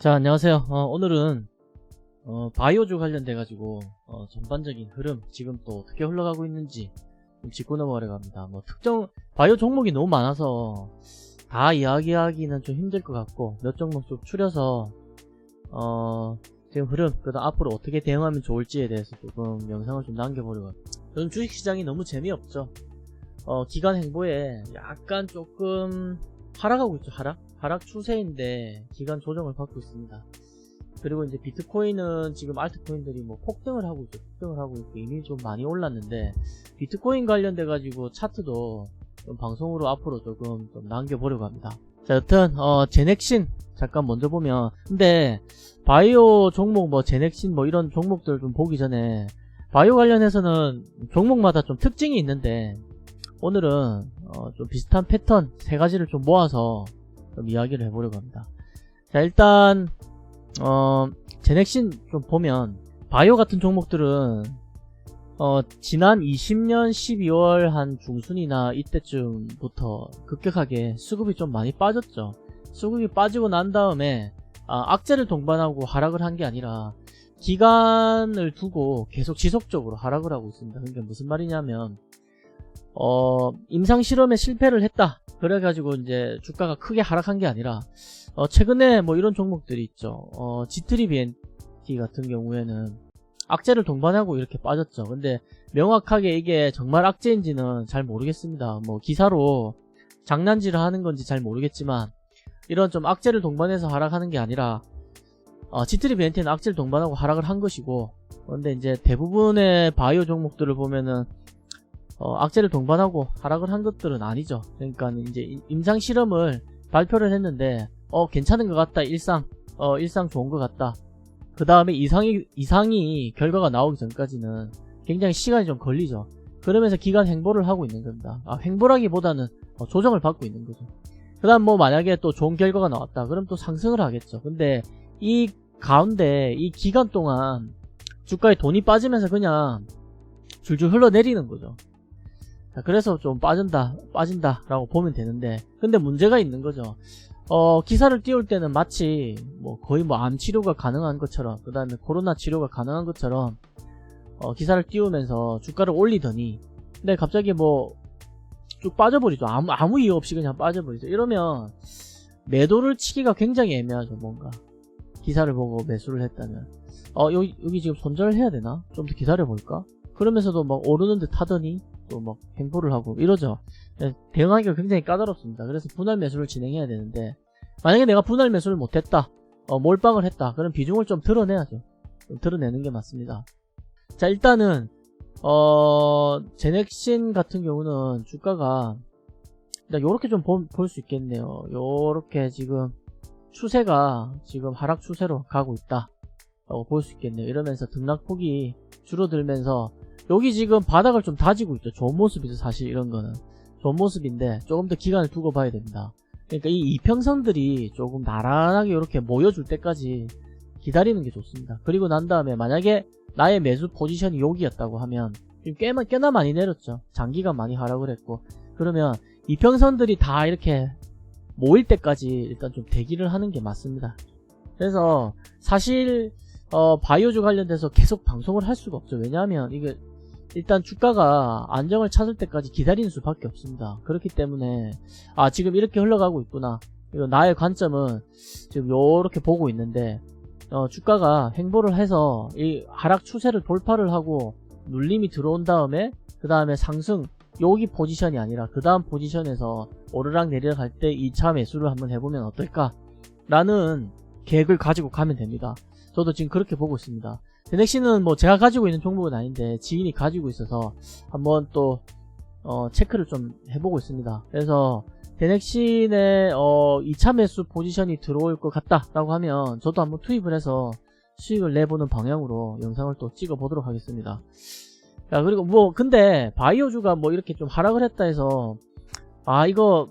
자, 안녕하세요. 오늘은 바이오주 관련돼 가지고 전반적인 흐름, 지금 또 어떻게 흘러가고 있는지 좀 짚고 넘어가려고 합니다. 뭐 특정 바이오 종목이 너무 많아서 다 이야기하기는 좀 힘들 것 같고, 몇 종목 좀 추려서 지금 흐름, 그다음 앞으로 어떻게 대응하면 좋을지에 대해서 조금 영상을 좀 남겨보려고 합니다. 요즘 주식시장이 너무 재미없죠. 기간 행보에 약간 조금 하락하고 있죠. 하락 추세인데 기간 조정을 받고 있습니다. 그리고 이제 비트코인은 지금 알트코인들이 뭐 폭등을 하고 있죠. 폭등을 하고 있고 이미 좀 많이 올랐는데, 비트코인 관련돼 가지고 차트도 좀 방송으로 앞으로 조금 좀 남겨보려고 합니다. 자, 여튼 제넥신 잠깐 먼저 보면, 근데 바이오 종목 뭐 제넥신 뭐 이런 종목들 좀 보기 전에, 바이오 관련해서는 종목마다 좀 특징이 있는데, 오늘은 좀 비슷한 패턴 세 가지를 좀 모아서 좀 이야기를 해보려고 합니다. 자, 일단 제넥신 좀 보면, 바이오 같은 종목들은 지난 20년 12월 한 중순이나 이때쯤부터 급격하게 수급이 좀 많이 빠졌죠. 수급이 빠지고 난 다음에 악재를 동반하고 하락을 한 게 아니라 기간을 두고 계속 지속적으로 하락을 하고 있습니다. 그러니까 무슨 말이냐면, 임상실험에 실패를 했다, 그래가지고 이제 주가가 크게 하락한 게 아니라, 최근에 뭐 이런 종목들이 있죠. G3BNT 같은 경우에는 악재를 동반하고 이렇게 빠졌죠. 근데 명확하게 이게 정말 악재인지는 잘 모르겠습니다. 뭐 기사로 장난질을 하는 건지 잘 모르겠지만, 이런 좀 악재를 동반해서 하락하는 게 아니라, G3BNT는 악재를 동반하고 하락을 한 것이고, 근데 이제 대부분의 바이오 종목들을 보면은 악재를 동반하고 하락을 한 것들은 아니죠. 그러니까 이제 임상 실험을 발표를 했는데 괜찮은 것 같다, 일상 좋은 것 같다, 그 다음에 이상이 결과가 나오기 전까지는 굉장히 시간이 좀 걸리죠. 그러면서 기간 횡보를 하고 있는 겁니다. 횡보라기보다는 조정을 받고 있는 거죠. 그 다음 뭐 만약에 또 좋은 결과가 나왔다, 그럼 또 상승을 하겠죠. 근데 이 가운데 이 기간 동안 주가에 돈이 빠지면서 그냥 줄줄 흘러내리는 거죠. 자, 그래서 좀 빠진다 라고 보면 되는데, 근데 문제가 있는 거죠. 기사를 띄울 때는 마치 뭐 거의 뭐 암 치료가 가능한 것처럼, 그 다음에 코로나 치료가 가능한 것처럼 기사를 띄우면서 주가를 올리더니, 근데 갑자기 뭐 쭉 빠져버리죠. 아무 이유 없이 그냥 빠져버리죠. 이러면 매도를 치기가 굉장히 애매하죠. 뭔가 기사를 보고 매수를 했다면 여기 지금 손절해야 되나? 좀 더 기다려볼까? 그러면서도 막 오르는 듯 하더니 또 막 횡보를 하고 이러죠. 대응하기가 굉장히 까다롭습니다. 그래서 분할 매수를 진행해야 되는데, 만약에 내가 분할 매수를 못했다, 몰빵을 했다, 그럼 비중을 좀 드러내야죠. 좀 드러내는 게 맞습니다. 자, 일단은 제넥신 같은 경우는 주가가 요렇게 좀 볼 수 있겠네요. 요렇게 지금 추세가 지금 하락 추세로 가고 있다 라고 볼 수 있겠네요. 이러면서 등락폭이 줄어들면서 여기 지금 바닥을 좀 다지고 있죠. 좋은 모습이죠. 사실 이런 거는 좋은 모습인데 조금 더 기간을 두고 봐야 됩니다. 그러니까 이 이평선들이 조금 나란하게 이렇게 모여줄 때까지 기다리는 게 좋습니다. 그리고 난 다음에 만약에 나의 매수 포지션이 여기였다고 하면, 지금 꽤나 많이 내렸죠. 장기간 많이 하락을 했고, 그러면 이평선들이 다 이렇게 모일 때까지 일단 좀 대기를 하는 게 맞습니다. 그래서 사실 바이오주 관련돼서 계속 방송을 할 수가 없죠. 왜냐하면 이게 일단 주가가 안정을 찾을 때까지 기다리는 수밖에 없습니다. 그렇기 때문에 지금 이렇게 흘러가고 있구나, 이거 나의 관점은 지금 요렇게 보고 있는데, 주가가 횡보를 해서 이 하락 추세를 돌파를 하고 눌림이 들어온 다음에, 그 다음에 상승, 여기 포지션이 아니라 그 다음 포지션에서 오르락 내리락 할 때 2차 매수를 한번 해보면 어떨까 라는 계획을 가지고 가면 됩니다. 저도 지금 그렇게 보고 있습니다. 제넥신은 뭐 제가 가지고 있는 종목은 아닌데 지인이 가지고 있어서 한번 또 체크를 좀 해보고 있습니다. 그래서 제넥신의 2차 매수 포지션이 들어올 것 같다 라고 하면 저도 한번 투입을 해서 수익을 내보는 방향으로 영상을 또 찍어 보도록 하겠습니다. 자, 그리고 뭐 근데 바이오주가 뭐 이렇게 좀 하락을 했다 해서 이거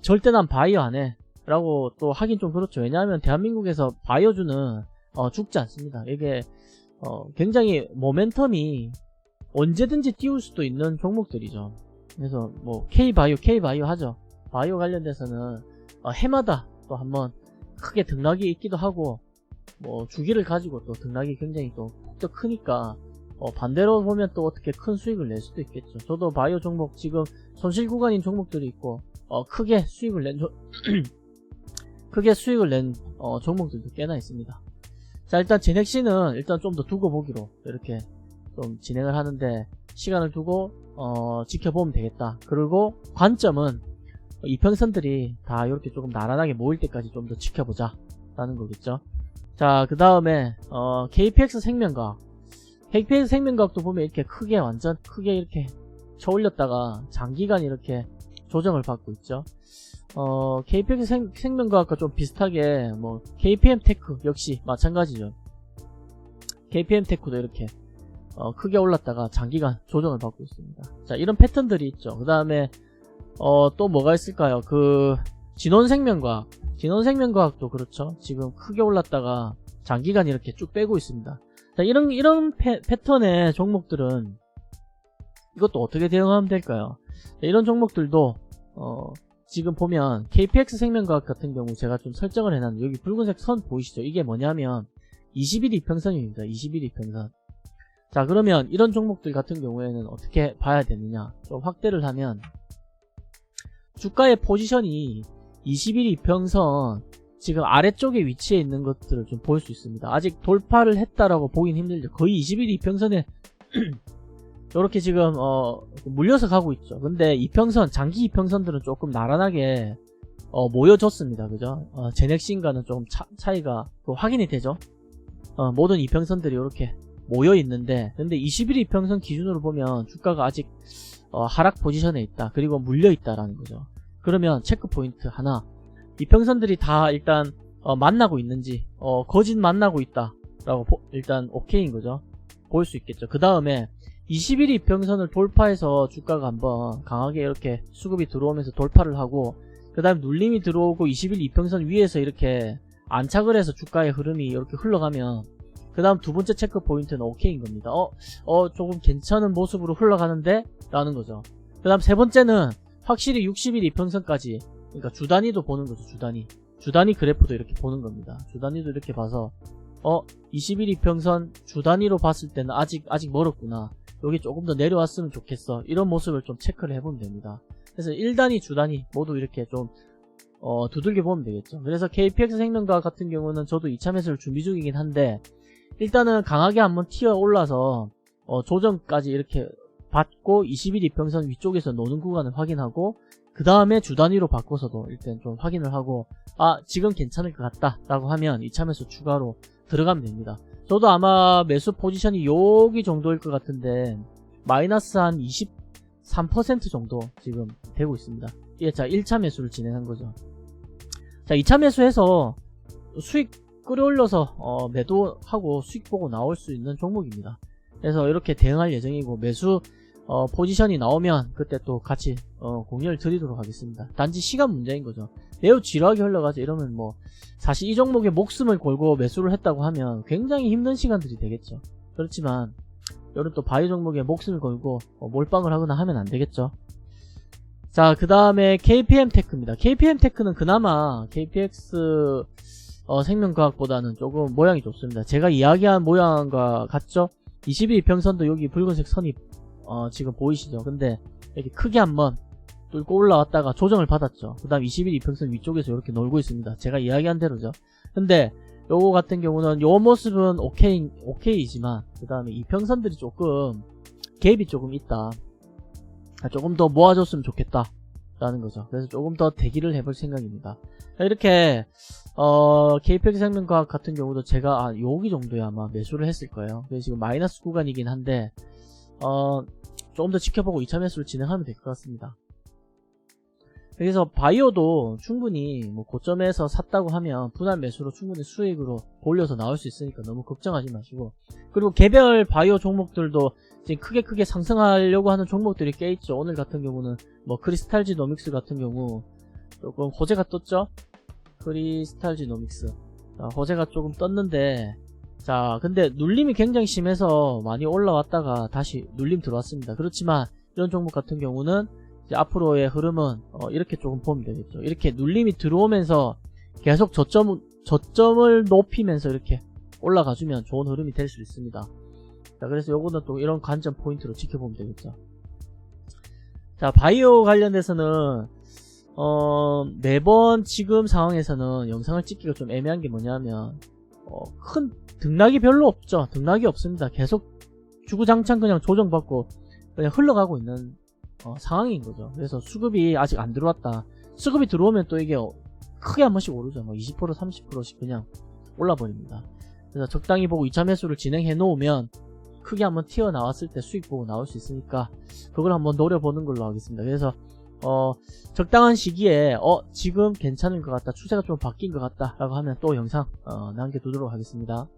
절대 난 바이오 안 해 라고 또 하긴 좀 그렇죠. 왜냐하면 대한민국에서 바이오주는 죽지 않습니다. 이게 굉장히 모멘텀이 언제든지 띄울 수도 있는 종목들이죠. 그래서 뭐 K바이오 하죠. 바이오 관련돼서는 해마다 또 한번 크게 등락이 있기도 하고, 뭐 주기를 가지고 또 등락이 굉장히 또 폭적 크니까 반대로 보면 또 어떻게 큰 수익을 낼 수도 있겠죠. 저도 바이오 종목 지금 손실 구간인 종목들이 있고 크게 수익을 낸 종목들도 꽤나 있습니다. 자, 일단 제넥시는 일단 좀 더 두고 보기로 이렇게 좀 진행을 하는데, 시간을 두고 지켜보면 되겠다. 그리고 관점은 이평선들이 다 이렇게 조금 나란하게 모일 때까지 좀 더 지켜보자 라는 거겠죠. 자, 그 다음에 KPX 생명과학. KPX 생명과학도 보면 이렇게 크게 완전 크게 이렇게 쳐올렸다가 장기간 이렇게 조정을 받고 있죠. KPX 생명과학과 좀 비슷하게 뭐 KPM테크 역시 마찬가지죠. KPM테크도 이렇게 크게 올랐다가 장기간 조정을 받고 있습니다. 자, 이런 패턴들이 있죠. 그 다음에 또 뭐가 있을까요? 그 진원생명과학도 그렇죠. 지금 크게 올랐다가 장기간 이렇게 쭉 빼고 있습니다. 자, 이런 패턴의 종목들은 이것도 어떻게 대응하면 될까요? 자, 이런 종목들도 지금 보면 KPX 생명과학 같은 경우 제가 좀 설정을 해놨는데, 여기 붉은색 선 보이시죠? 이게 뭐냐면 21 이평선입니다. 21 이평선. 자, 그러면 이런 종목들 같은 경우에는 어떻게 봐야 되느냐, 좀 확대를 하면 주가의 포지션이 21 이평선 지금 아래쪽에 위치해 있는 것들을 좀 볼 수 있습니다. 아직 돌파를 했다라고 보긴 힘들죠. 거의 21 이평선에 이렇게 지금 물려서 가고 있죠. 근데 이평선, 장기 이평선들은 조금 나란하게 모여졌습니다. 그죠? 제넥신과는 조금 차이가 확인이 되죠. 모든 이평선들이 이렇게 모여 있는데, 근데 21 이평선 기준으로 보면 주가가 아직 하락 포지션에 있다. 그리고 물려 있다라는 거죠. 그러면 체크 포인트 하나, 이평선들이 다 일단 만나고 있는지, 거진 만나고 있다 라고 일단 오케이인 거죠. 볼 수 있겠죠. 그 다음에 21 이평선을 돌파해서 주가가 한번 강하게 이렇게 수급이 들어오면서 돌파를 하고, 그 다음에 눌림이 들어오고 21 이평선 위에서 이렇게 안착을 해서 주가의 흐름이 이렇게 흘러가면, 그 다음 두 번째 체크 포인트는 오케이인 겁니다. 조금 괜찮은 모습으로 흘러가는데? 라는 거죠. 그 다음 세 번째는 확실히 61 이평선까지, 그러니까 주단위도 보는 거죠. 주단위 그래프도 이렇게 보는 겁니다. 주단위도 이렇게 봐서 21 이평선 주단위로 봤을 때는 아직 멀었구나, 여기 조금 더 내려왔으면 좋겠어, 이런 모습을 좀 체크를 해보면 됩니다. 그래서 1단위, 주단위 모두 이렇게 좀 두들겨 보면 되겠죠. 그래서 KPX 생명과학 같은 경우는 저도 2차 매수를 준비 중이긴 한데, 일단은 강하게 한번 튀어 올라서 조정까지 이렇게 받고 21 이평선 위쪽에서 노는 구간을 확인하고, 그 다음에 주단위로 바꿔서도 일단 좀 확인을 하고, 지금 괜찮을 것 같다 라고 하면 2차 매수 추가로 들어가면 됩니다. 저도 아마 매수 포지션이 여기 정도일 것 같은데 마이너스 한 23% 정도 지금 되고 있습니다. 자, 1차 매수를 진행한 거죠. 자, 2차 매수해서 수익 끌어올려서 매도하고 수익 보고 나올 수 있는 종목입니다. 그래서 이렇게 대응할 예정이고, 매수 포지션이 나오면 그때 또 같이 공유를 드리도록 하겠습니다. 단지 시간 문제인 거죠. 매우 지루하게 흘러가죠. 이러면 뭐 사실 이 종목에 목숨을 걸고 매수를 했다고 하면 굉장히 힘든 시간들이 되겠죠. 그렇지만 이런 또 바이오 종목에 목숨을 걸고 몰빵을 하거나 하면 안 되겠죠. 자, 그 다음에 KPM테크입니다. KPM테크는 그나마 KPX 생명과학보다는 조금 모양이 좋습니다. 제가 이야기한 모양과 같죠? 22평선도 여기 붉은색 선이 지금 보이시죠? 근데 이렇게 크게 한번 뚫고 올라왔다가 조정을 받았죠. 그 다음 21 이평선 위쪽에서 이렇게 놀고 있습니다. 제가 이야기한 대로죠. 근데 요거 같은 경우는 요 모습은 오케이지만, 그 다음에 이평선들이 조금 갭이 조금 있다. 조금 더 모아줬으면 좋겠다 라는 거죠. 그래서 조금 더 대기를 해볼 생각입니다. 이렇게 KPX 생명과학 같은 경우도 제가 여기 정도에 아마 매수를 했을 거예요. 그래서 지금 마이너스 구간이긴 한데 조금 더 지켜보고 2차 매수를 진행하면 될 것 같습니다. 그래서 바이오도 충분히 뭐 고점에서 샀다고 하면 분할 매수로 충분히 수익으로 올려서 나올 수 있으니까 너무 걱정하지 마시고, 그리고 개별 바이오 종목들도 지금 크게 상승하려고 하는 종목들이 꽤 있죠. 오늘 같은 경우는 뭐 크리스탈지노믹스 같은 경우 조금 호재가 떴죠. 크리스탈지노믹스 호재가 조금 떴는데, 자, 근데 눌림이 굉장히 심해서 많이 올라왔다가 다시 눌림 들어왔습니다. 그렇지만 이런 종목 같은 경우는 이제 앞으로의 흐름은 이렇게 조금 보면 되겠죠. 이렇게 눌림이 들어오면서 계속 저점을 높이면서 이렇게 올라가주면 좋은 흐름이 될 수 있습니다. 자, 그래서 요거는 또 이런 관전 포인트로 지켜보면 되겠죠. 자, 바이오 관련돼서는 매번 지금 상황에서는 영상을 찍기가 좀 애매한 게 뭐냐면 큰 등락이 별로 없죠. 등락이 없습니다. 계속 주구장창 그냥 조정받고 그냥 흘러가고 있는 상황인 거죠. 그래서 수급이 아직 안 들어왔다. 수급이 들어오면 또 이게 크게 한 번씩 오르죠. 뭐 20% 30%씩 그냥 올라버립니다. 그래서 적당히 보고 2차 매수를 진행해 놓으면 크게 한번 튀어나왔을 때 수익 보고 나올 수 있으니까 그걸 한번 노려보는 걸로 하겠습니다. 그래서 적당한 시기에 지금 괜찮은 것 같다, 추세가 좀 바뀐 것 같다 라고 하면 또 영상 남겨두도록 하겠습니다.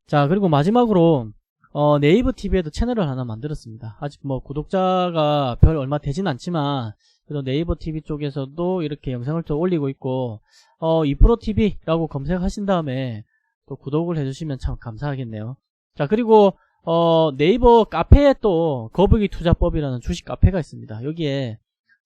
자, 그리고 마지막으로 네이버 TV에도 채널을 하나 만들었습니다. 아직 뭐 구독자가 별 얼마 되진 않지만 그래도 네이버 TV 쪽에서도 이렇게 영상을 또 올리고 있고 이프로TV라고 검색하신 다음에 또 구독을 해주시면 참 감사하겠네요. 자, 그리고 네이버 카페에 또 거북이 투자법이라는 주식 카페가 있습니다. 여기에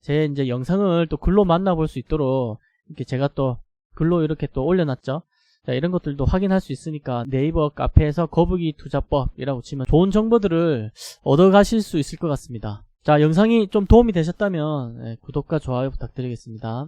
제 이제 영상을 또 글로 만나볼 수 있도록 이렇게 제가 또 글로 이렇게 또 올려놨죠. 자, 이런 것들도 확인할 수 있으니까 네이버 카페에서 거북이 투자법이라고 치면 좋은 정보들을 얻어 가실 수 있을 것 같습니다. 자, 영상이 좀 도움이 되셨다면 구독과 좋아요 부탁드리겠습니다.